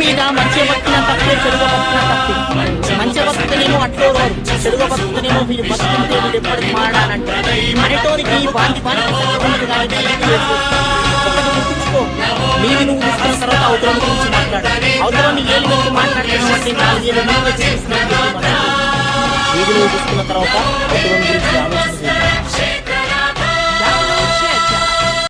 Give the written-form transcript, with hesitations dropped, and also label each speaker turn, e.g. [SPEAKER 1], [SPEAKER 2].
[SPEAKER 1] మీద మంచిగా బతికిన తప్పే, చెడుగా బతికిన తప్పే. మంచిగా బతుకుతేనేమో అట్లో వారు, చెడుగా బతుకుతేనేమో వీళ్ళు బతుకుంటే వీళ్ళు ఎప్పటికి మారడాలంటే అనేటోనికి వాంటి ఒకటి గుర్తుంచుకో. నీది నువ్వు తీసుకున్న తర్వాత అవతరం గురించి మాట్లాడు. అవతరాన్ని ఏళ్ళు పెట్టి మాట్లాడుతున్నావు అంటే 4 ఏళ్ళు నువ్వు వచ్చి నీది నువ్వు తీసుకున్న తర్వాత అవతరం గురించి ఆలోచించాలి.